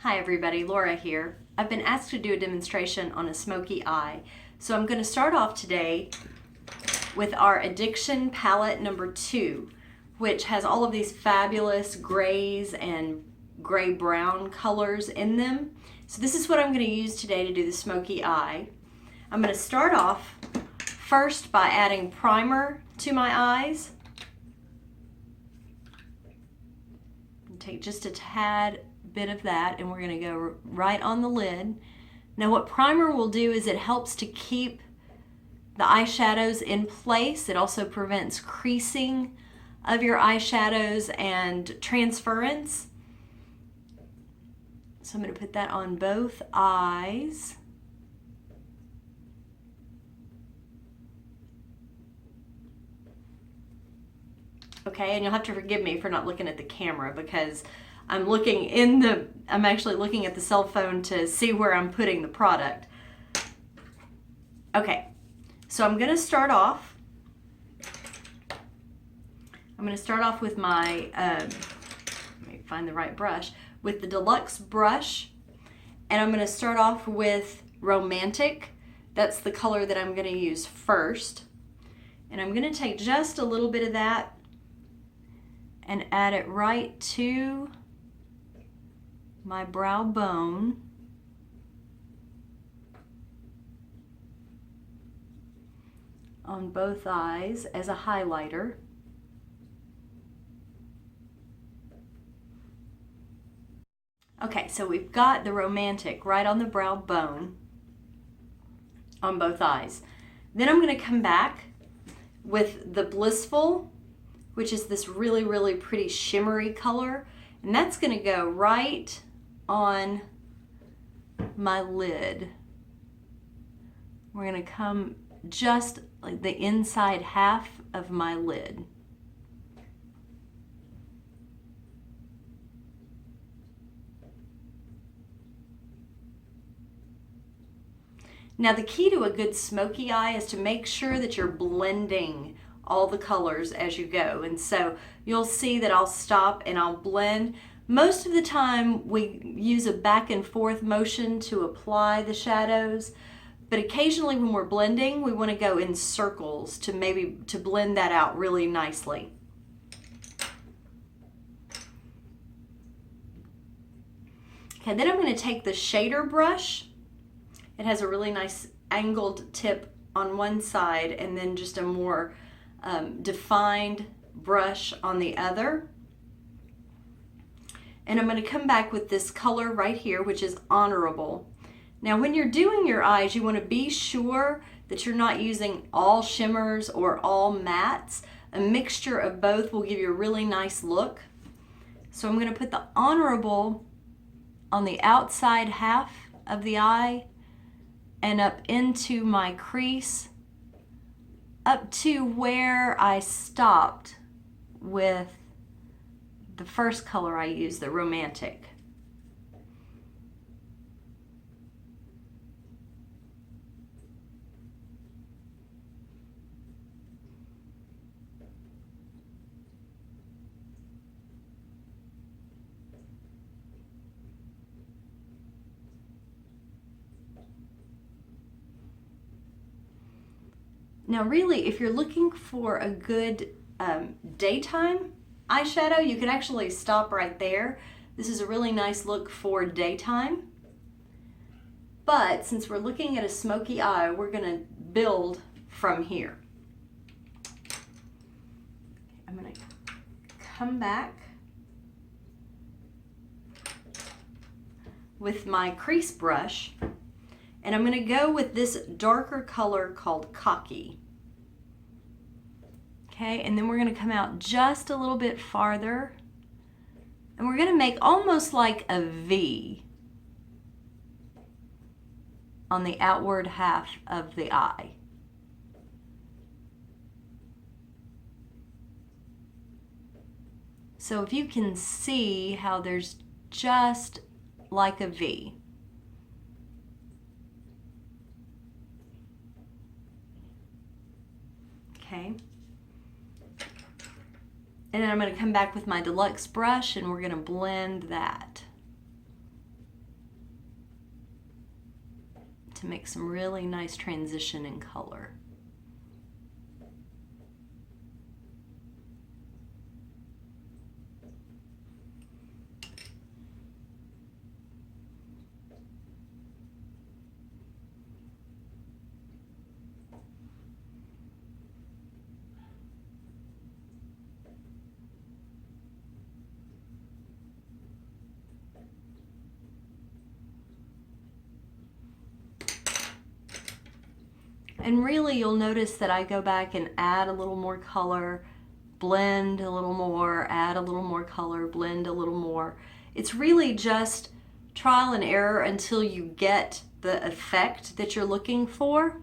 Hi everybody, Laura here. I've been asked to do a demonstration on a smoky eye. So I'm going to start off today with our Addiction palette number 2, which has all of these fabulous grays and gray-brown colors in them. So this is what I'm going to use today to do the smoky eye. I'm going to start off first by adding primer to my eyes. Take just a tad bit of that and we're going to go right on the lid. Now what primer will do is it helps to keep the eyeshadows in place. It also prevents creasing of your eyeshadows and transference. So I'm going to put that on both eyes. Okay, and you'll have to forgive me for not looking at the camera because I'm actually looking at the cell phone to see where I'm putting the product. Okay, so I'm going to start off with my, let me find the right brush, with the Deluxe brush, and I'm going to start off with Romantic. That's the color that I'm going to use first. And I'm going to take just a little bit of that and add it right to my brow bone. On both eyes as a highlighter. Okay, so we've got the Romantic right on the brow bone on both eyes. Then I'm going to come back with the Blissful, which is this really, really pretty shimmery color. And that's going to go right on my lid. We're going to come just like the inside half of my lid. Now the key to a good smoky eye is to make sure that you're blending all the colors as you go. And so you'll see that I'll stop and I'll blend. Most of the time we use a back and forth motion to apply the shadows, but occasionally when we're blending we want to go in circles to blend that out really nicely. Okay, then I'm going to take the shader brush. It has a really nice angled tip on one side and then just a more defined brush on the other. And I'm going to come back with this color right here, which is Honorable. Now when you're doing your eyes, you want to be sure that you're not using all shimmers or all mattes. A mixture of both will give you a really nice look. So I'm going to put the Honorable on the outside half of the eye and up into my crease, up to where I stopped with the first color I used, the Romantic. Now really, if you're looking for a good daytime eyeshadow, you can actually stop right there. This is a really nice look for daytime. But since we're looking at a smoky eye, we're going to build from here. I'm going to come back with my crease brush. And I'm going to go with this darker color called Cocky. Okay, and then we're going to come out just a little bit farther. And we're going to make almost like a V on the outward half of the eye. So if you can see how there's just like a V. Okay. And then I'm going to come back with my Deluxe brush and we're going to blend that. to make some really nice transition in color. And really you'll notice that I go back and add a little more color, blend a little more, add a little more color, blend a little more. It's really just trial and error until you get the effect that you're looking for.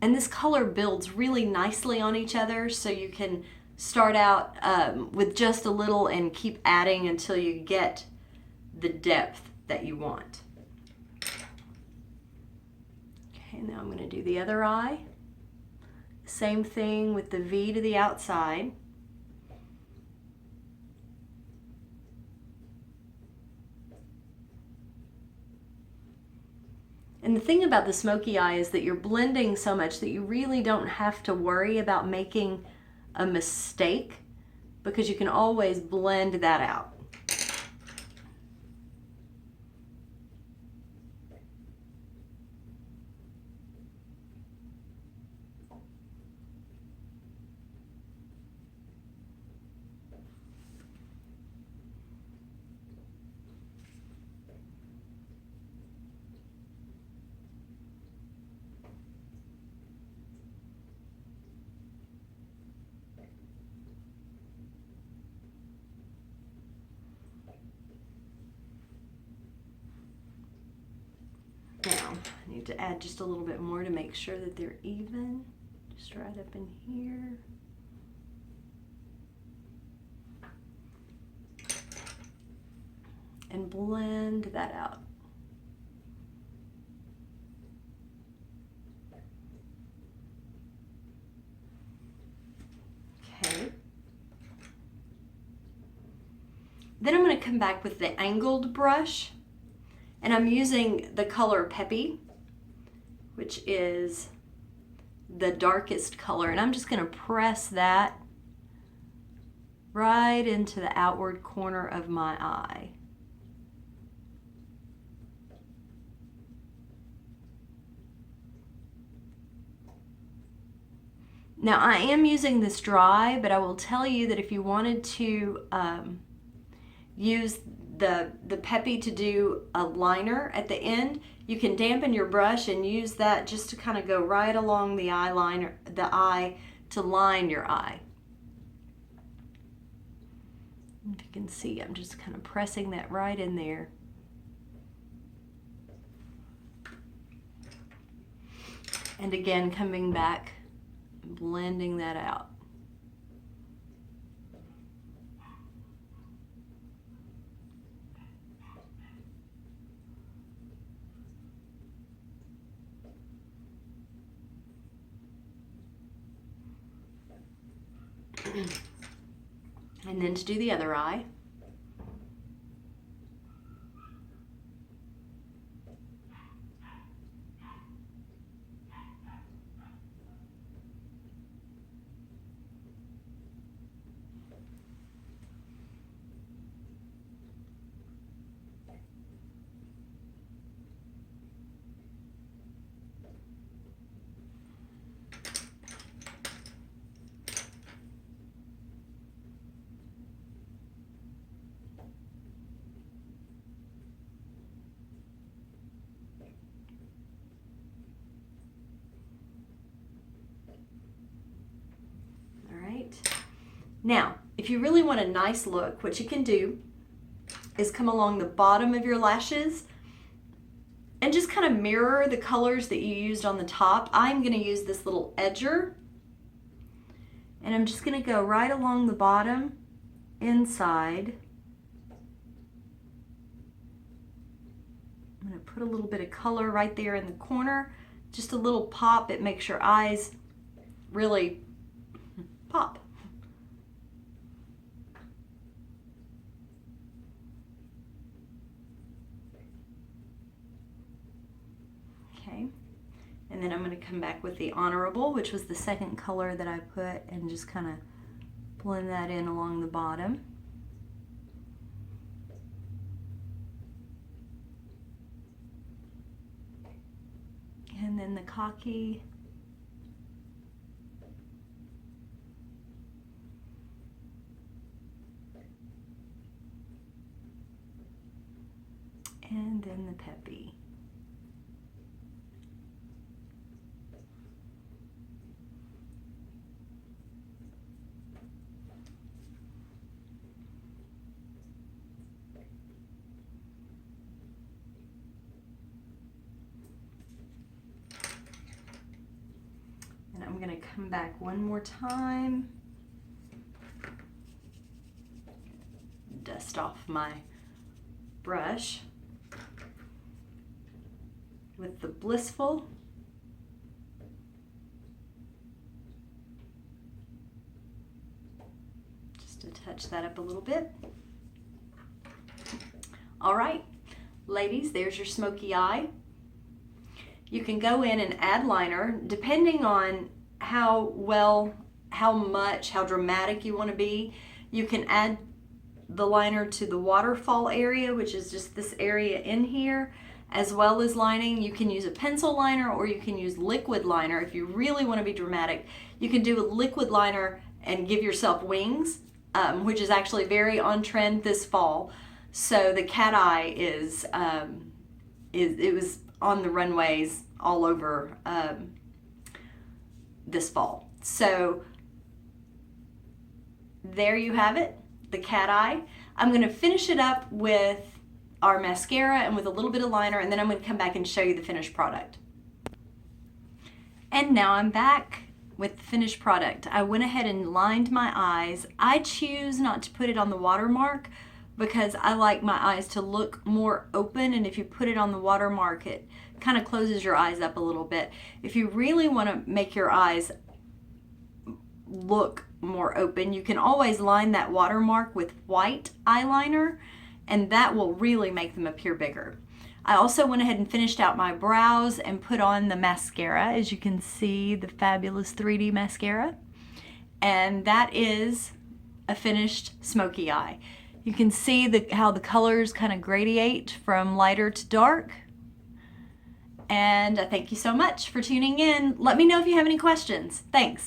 And this color builds really nicely on each other, so you can start out with just a little and keep adding until you get the depth that you want. Okay, now I'm going to do the other eye. Same thing with the V to the outside. And the thing about the smoky eye is that you're blending so much that you really don't have to worry about making a mistake, because you can always blend that out. Now, I need to add just a little bit more to make sure that they're even, just right up in here. And blend that out. Okay. Then I'm going to come back with the angled brush. And I'm using the color Peppy, which is the darkest color. And I'm just going to press that right into the outward corner of my eye. Now I am using this dry, but I will tell you that if you wanted to use the Peppy to do a liner at the end, you can dampen your brush and use that just to kind of go right along the eyeliner, the eye, to line your eye. If you can see, I'm just kind of pressing that right in there. And again, coming back, blending that out. And then to do the other eye. Now, if you really want a nice look, what you can do is come along the bottom of your lashes and just kind of mirror the colors that you used on the top. I'm going to use this little edger, and I'm just going to go right along the bottom inside. I'm going to put a little bit of color right there in the corner, just a little pop. It makes your eyes really pop. And then I'm going to come back with the Honorable, which was the second color that I put, and just kind of blend that in along the bottom. And then the Cocky. And then the Peppy. And I'm going to come back one more time. Dust off my brush with the Blissful. Just to touch that up a little bit. All right, ladies, there's your smoky eye. You can go in and add liner depending on how dramatic you want to be. You can add the liner to the waterfall area, which is just this area in here, as well as lining. You can use a pencil liner or you can use liquid liner. If you really want to be dramatic, you can do a liquid liner and give yourself wings, which is actually very on trend this fall. So the cat eye it was on the runways all over this fall. So there you have it, the cat eye. I'm going to finish it up with our mascara and with a little bit of liner, and then I'm going to come back and show you the finished product. And now I'm back with the finished product. I went ahead and lined my eyes. I choose not to put it on the watermark because I like my eyes to look more open, and if you put it on the watermark, it kind of closes your eyes up a little bit. If you really want to make your eyes look more open, you can always line that watermark with white eyeliner, and that will really make them appear bigger. I also went ahead and finished out my brows and put on the mascara, as you can see, the fabulous 3D mascara, and that is a finished smoky eye. You can see how the colors kind of gradiate from lighter to dark. And thank you so much for tuning in. Let me know if you have any questions. Thanks.